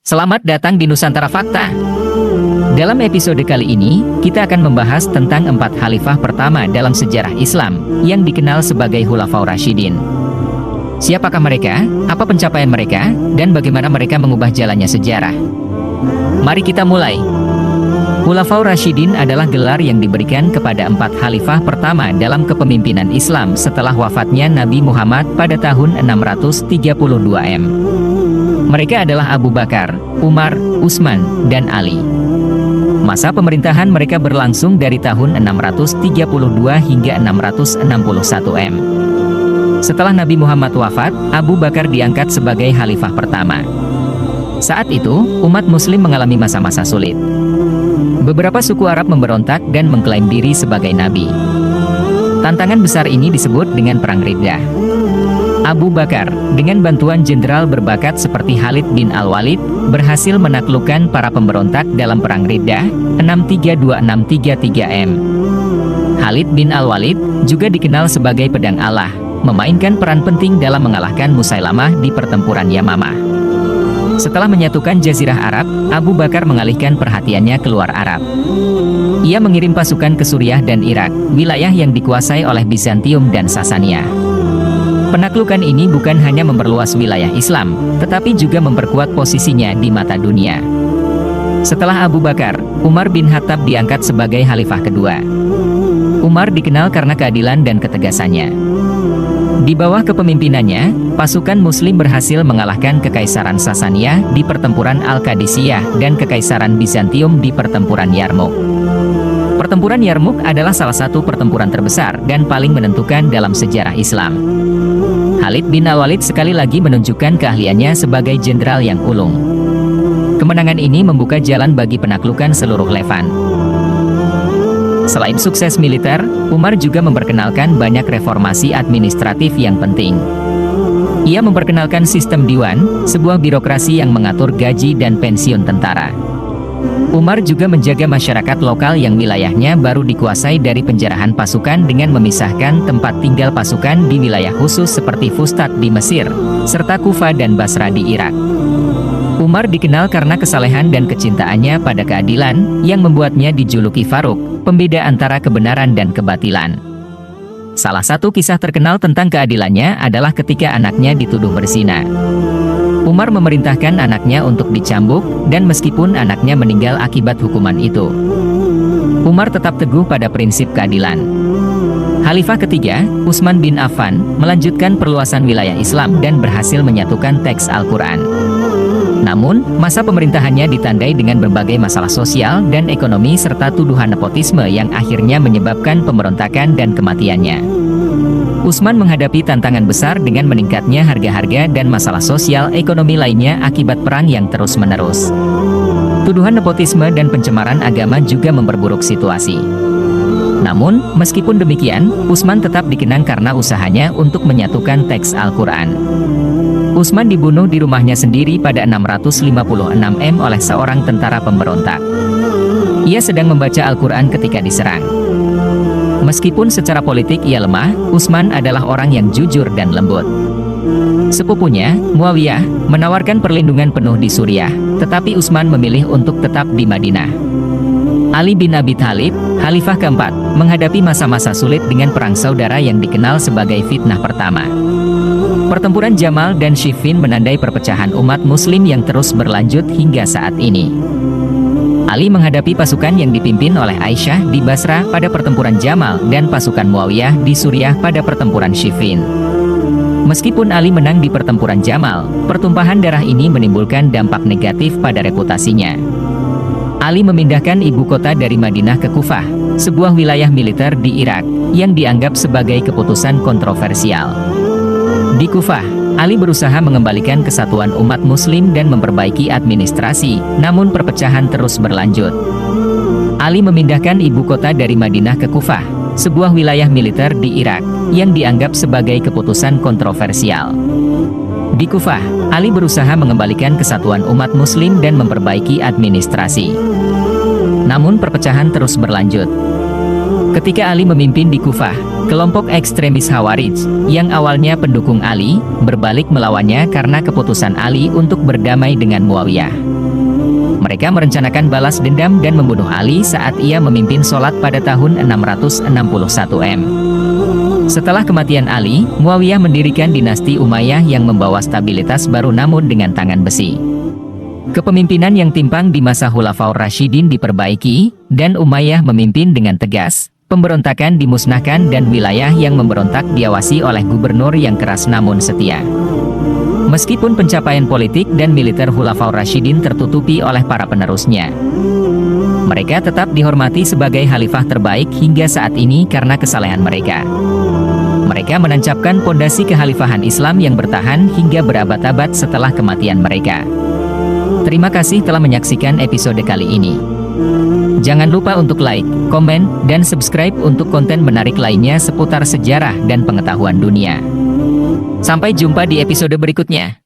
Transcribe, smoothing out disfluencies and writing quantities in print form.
Selamat datang di Nusantara Fakta. Dalam episode kali ini, kita akan membahas tentang 4 khalifah pertama dalam sejarah Islam yang dikenal sebagai Khulafaur Rasyidin. Siapakah mereka, apa pencapaian mereka, dan bagaimana mereka mengubah jalannya sejarah? Mari kita mulai. Khulafaur Rasyidin adalah gelar yang diberikan kepada 4 khalifah pertama dalam kepemimpinan Islam setelah wafatnya Nabi Muhammad pada tahun 632 M. Mereka adalah Abu Bakar, Umar, Utsman, dan Ali. Masa pemerintahan mereka berlangsung dari tahun 632 hingga 661 M. Setelah Nabi Muhammad wafat, Abu Bakar diangkat sebagai khalifah pertama. Saat itu, umat muslim mengalami masa-masa sulit. Beberapa suku Arab memberontak dan mengklaim diri sebagai nabi. Tantangan besar ini disebut dengan Perang Riddah. Abu Bakar, dengan bantuan jenderal berbakat seperti Khalid bin Al-Walid, berhasil menaklukkan para pemberontak dalam Perang Riddah, 632-633 M. Khalid bin Al-Walid juga dikenal sebagai pedang Allah, memainkan peran penting dalam mengalahkan Musailamah di pertempuran Yamamah. Setelah menyatukan Jazirah Arab, Abu Bakar mengalihkan perhatiannya keluar Arab. Ia mengirim pasukan ke Suriah dan Irak, wilayah yang dikuasai oleh Bizantium dan Sasania. Penaklukan ini bukan hanya memperluas wilayah Islam, tetapi juga memperkuat posisinya di mata dunia. Setelah Abu Bakar, Umar bin Khattab diangkat sebagai khalifah kedua. Umar dikenal karena keadilan dan ketegasannya. Di bawah kepemimpinannya, pasukan Muslim berhasil mengalahkan Kekaisaran Sasania di pertempuran Al-Qadisiyah dan Kekaisaran Bizantium di pertempuran Yarmouk. Pertempuran Yarmouk adalah salah satu pertempuran terbesar dan paling menentukan dalam sejarah Islam. Khalid bin Al-Walid sekali lagi menunjukkan keahliannya sebagai jenderal yang ulung. Kemenangan ini membuka jalan bagi penaklukan seluruh Levant. Selain sukses militer, Umar juga memperkenalkan banyak reformasi administratif yang penting. Ia memperkenalkan sistem diwan, sebuah birokrasi yang mengatur gaji dan pensiun tentara. Umar juga menjaga masyarakat lokal yang wilayahnya baru dikuasai dari penjarahan pasukan dengan memisahkan tempat tinggal pasukan di wilayah khusus seperti Fustat di Mesir, serta Kufa dan Basra di Irak. Umar dikenal karena kesalehan dan kecintaannya pada keadilan, yang membuatnya dijuluki Faruq, pembeda antara kebenaran dan kebatilan. Salah satu kisah terkenal tentang keadilannya adalah ketika anaknya dituduh berzina. Umar memerintahkan anaknya untuk dicambuk, dan meskipun anaknya meninggal akibat hukuman itu, Umar tetap teguh pada prinsip keadilan. Khalifah ketiga, Utsman bin Affan, melanjutkan perluasan wilayah Islam dan berhasil menyatukan teks Al-Quran. Namun, masa pemerintahannya ditandai dengan berbagai masalah sosial dan ekonomi serta tuduhan nepotisme yang akhirnya menyebabkan pemberontakan dan kematiannya. Utsman menghadapi tantangan besar dengan meningkatnya harga-harga dan masalah sosial ekonomi lainnya akibat perang yang terus-menerus. Tuduhan nepotisme dan pencemaran agama juga memperburuk situasi. Namun, meskipun demikian, Utsman tetap dikenang karena usahanya untuk menyatukan teks Al-Quran. Utsman dibunuh di rumahnya sendiri pada 656 M oleh seorang tentara pemberontak. Ia sedang membaca Al-Quran ketika diserang. Meskipun secara politik ia lemah, Utsman adalah orang yang jujur dan lembut. Sepupunya, Muawiyah, menawarkan perlindungan penuh di Suriah, tetapi Utsman memilih untuk tetap di Madinah. Ali bin Abi Thalib, khalifah keempat, menghadapi masa-masa sulit dengan perang saudara yang dikenal sebagai fitnah pertama. Pertempuran Jamal dan Siffin menandai perpecahan umat muslim yang terus berlanjut hingga saat ini. Ali menghadapi pasukan yang dipimpin oleh Aisyah di Basra pada pertempuran Jamal dan pasukan Muawiyah di Suriah pada pertempuran Siffin. Meskipun Ali menang di pertempuran Jamal, pertumpahan darah ini menimbulkan dampak negatif pada reputasinya. Ali memindahkan ibu kota dari Madinah ke Kufah, sebuah wilayah militer di Irak, yang dianggap sebagai keputusan kontroversial. Di Kufah, Ali berusaha mengembalikan kesatuan umat muslim dan memperbaiki administrasi, namun perpecahan terus berlanjut. Ali memindahkan ibu kota dari Madinah ke Kufah, sebuah wilayah militer di Irak, yang dianggap sebagai keputusan kontroversial. Di Kufah, Ali berusaha mengembalikan kesatuan umat muslim dan memperbaiki administrasi. Namun perpecahan terus berlanjut. Ketika Ali memimpin di Kufah, kelompok ekstremis Khawarij, yang awalnya pendukung Ali, berbalik melawannya karena keputusan Ali untuk berdamai dengan Muawiyah. Mereka merencanakan balas dendam dan membunuh Ali saat ia memimpin sholat pada tahun 661 M. Setelah kematian Ali, Muawiyah mendirikan dinasti Umayyah yang membawa stabilitas baru namun dengan tangan besi. Kepemimpinan yang timpang di masa Khulafaur Rasyidin diperbaiki, dan Umayyah memimpin dengan tegas. Pemberontakan dimusnahkan dan wilayah yang memberontak diawasi oleh gubernur yang keras namun setia. Meskipun pencapaian politik dan militer Khulafaur Rasyidin tertutupi oleh para penerusnya, mereka tetap dihormati sebagai khalifah terbaik hingga saat ini karena kesalehan mereka. Mereka menancapkan pondasi kekhalifahan Islam yang bertahan hingga berabad-abad setelah kematian mereka. Terima kasih telah menyaksikan episode kali ini. Jangan lupa untuk like, komen, dan subscribe untuk konten menarik lainnya seputar sejarah dan pengetahuan dunia. Sampai jumpa di episode berikutnya.